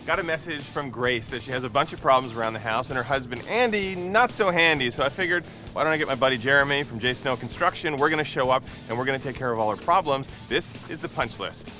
Got a message from Grace that she has a bunch of problems around the house and her husband Andy not so handy. So I figured, why don't I get my buddy Jeremy from J. Snow Construction? We're gonna show up and we're gonna take care of all her problems. This is the punch list.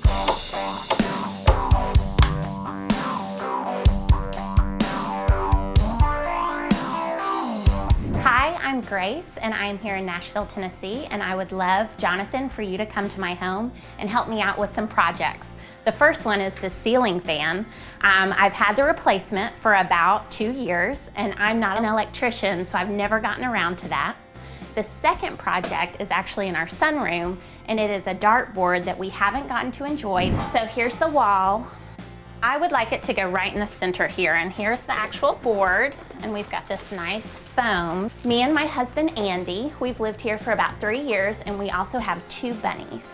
Hi, I'm Grace, and I am here in Nashville, Tennessee, and I would love, Jonathan, for you to come to my home and help me out with some projects. The first one is the ceiling fan. I've had the replacement for about 2 years, and I'm not an electrician, so I've never gotten around to that. The second project is actually in our sunroom, and it is a dartboard that we haven't gotten to enjoy. So here's the wall. I would like it to go right in the center here, and here's the actual board, and we've got this nice foam. Me and my husband Andy, we've lived here for about 3 years, and we also have 2 bunnies.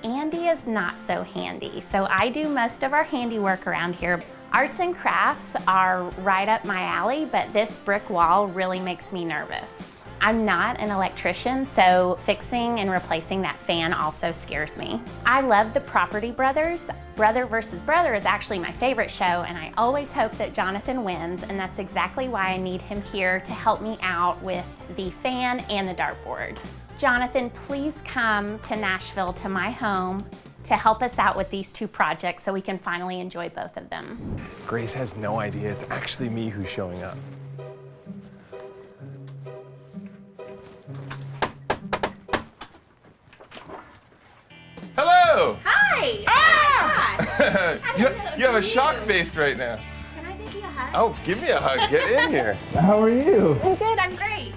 Andy is not so handy, so I do most of our handiwork around here. Arts and crafts are right up my alley, but this brick wall really makes me nervous. I'm not an electrician, so fixing and replacing that fan also scares me. I love the Property Brothers. Brother versus Brother is actually my favorite show, and I always hope that Jonathan wins, and that's exactly why I need him here to help me out with the fan and the dartboard. Jonathan, please come to Nashville, to my home, to help us out with these 2 projects so we can finally enjoy both of them. Grace has no idea it's actually me who's showing up. Hello! Hi! Ah! Gosh. you have a shock face right now. Can I give you a hug? Oh, give me a hug. Get in here. How are you? I'm good, I'm Grace.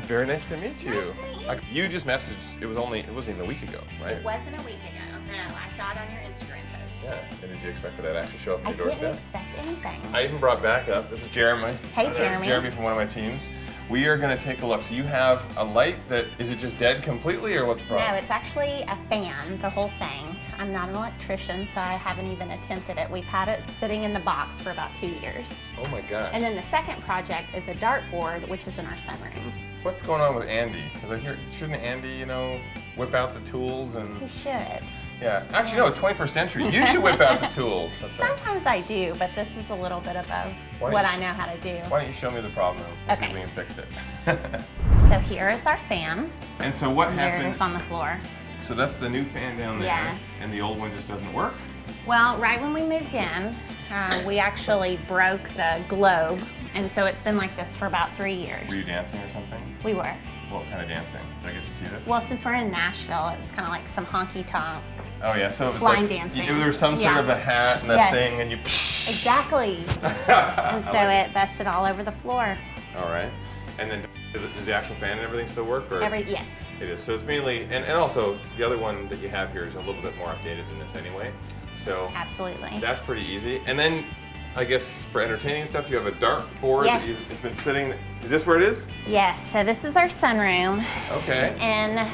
Very nice to meet you. Nice to meet you. You just messaged. It wasn't even a week ago, right? It wasn't a week ago. No, I saw it on your Instagram post. Yeah. And did you expect that I'd actually show up I at your didn't doorstep? expect anything. I even brought backup. This is Jeremy. Hey, Jeremy. Jeremy from one of my teams. We are going to take a look. So you have a light that, is it just dead completely or what's the problem? No, it's actually a fan, the whole thing. I'm not an electrician, so I haven't even attempted it. We've had it sitting in the box for about 2 years. Oh my God. And then the second project is a dartboard, which is in our sunroom. What's going on with Andy? Because I hear, shouldn't Andy, whip out the tools and... He should. Yeah. Actually, no, 21st century. You should whip out the tools. That's right. Sometimes I do, but this is a little bit above Why don't what you- I know how to do. Why don't you show me the problem and see if Okay. we can fix it. So here is our fan. And so what There it happens? is on the floor. So that's the new fan down there. Yes. And the old one just doesn't work? Well, right when we moved in, we actually broke the globe, and so it's been like this for about 3 years. Were you dancing or something? We were. What kind of dancing? Did I get to see this? Well, since we're in Nashville, it's kind of like some honky-tonk. Oh yeah, so it was line like dancing. there was some sort Yeah. of a hat and a Yes. thing, and you. Exactly. And so it busted all over the floor. All right, and then does the actual fan and everything still work? Or? Yes. It is. So it's mainly, and also the other one that you have here is a little bit more updated than this anyway. So Absolutely. that's pretty easy. And then I guess for entertaining stuff, you have a dartboard that Yes. it's been sitting. Is this where it is? Yes, so this is our sunroom, Okay. and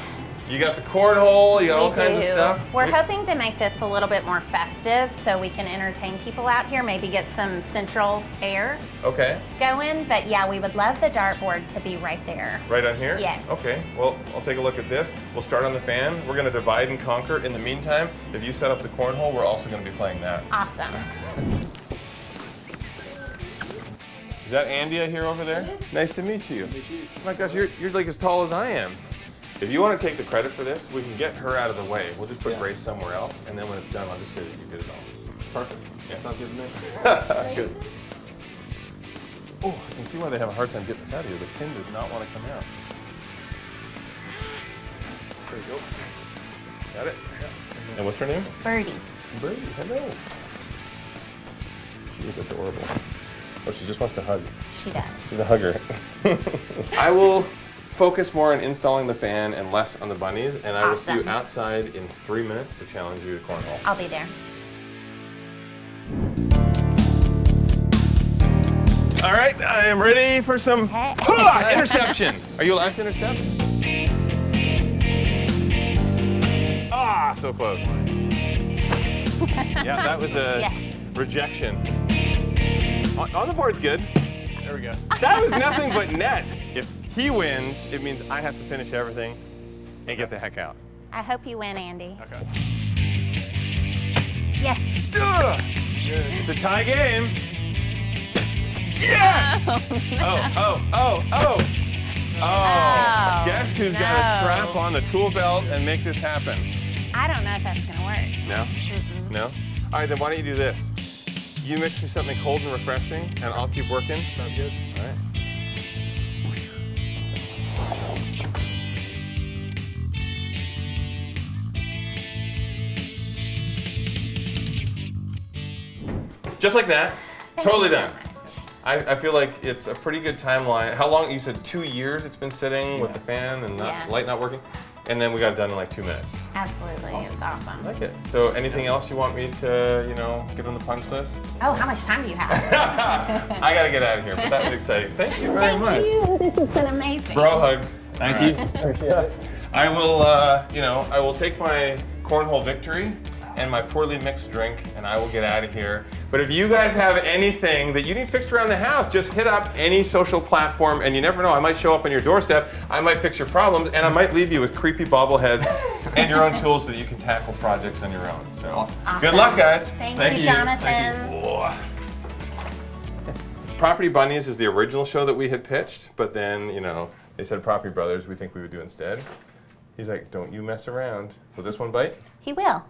You got the cornhole. You got all we kinds of do. stuff. We're hoping to make this a little bit more festive so we can entertain people out here, maybe get some central air Okay. going. But yeah, we would love the dartboard to be right there. Right on here? Yes. Okay, well, I'll take a look at this. We'll start on the fan. We're gonna divide and conquer. In the meantime, if you set up the cornhole, we're also gonna be playing that. Awesome. Is that Andia here over there? Nice to meet you. Oh my gosh, you're like as tall as I am. If you want to take the credit for this, we can get her out of the way. We'll just put Grace somewhere else, and then when it's done, I'll just say that you did it all. Perfect. That sounds good to me. Good. Oh, I can see why they have a hard time getting this out of here. The pin does not want to come out. There you go. Got it? Yeah. And what's her name? Birdie. Birdie, hello. She is adorable. Oh, she just wants to hug. She does. She's a hugger. I will focus more on installing the fan and less on the bunnies, and I will see you Awesome. outside in 3 minutes to challenge you to cornhole. I'll be there. All right, I am ready for some interception. Are you allowed to intercept? Ah, so close. Yeah, that was a Yes. rejection. On the board's good. There we go. That was nothing but net. If he wins, it means I have to finish everything and get the heck out. I hope you win, Andy. Okay. Yes. Ugh. Good. It's a tie game. Yes! Oh. Guess who's got to strap on the tool belt and make this happen? I don't know if that's gonna work. No? No? All right, then why don't you do this? You mix me something cold and refreshing, and I'll keep working. Sounds good. All right. Just like that. Totally done. I feel like it's a pretty good timeline. How long? You said 2 years it's been sitting with the fan and light not working? And then we got it done in like 2 minutes. Absolutely, it's awesome. I like it. So anything else you want me to, get on the punch list? Oh, how much time do you have? I gotta get out of here, but that was exciting. Thank you very much. Thank you. This has been amazing. Bro hug. Thank you. Appreciate it. I will, I will take my cornhole victory and my poorly mixed drink, and I will get out of here. But if you guys have anything that you need fixed around the house, just hit up any social platform, and you never know, I might show up on your doorstep, I might fix your problems, and I might leave you with creepy bobbleheads and your own tools so that you can tackle projects on your own. So, Awesome. Good luck, guys. Thank you, Jonathan. Property Bunnies is the original show that we had pitched, but then, they said Property Brothers, we think we would do instead. He's like, don't you mess around. Will this one bite? He will.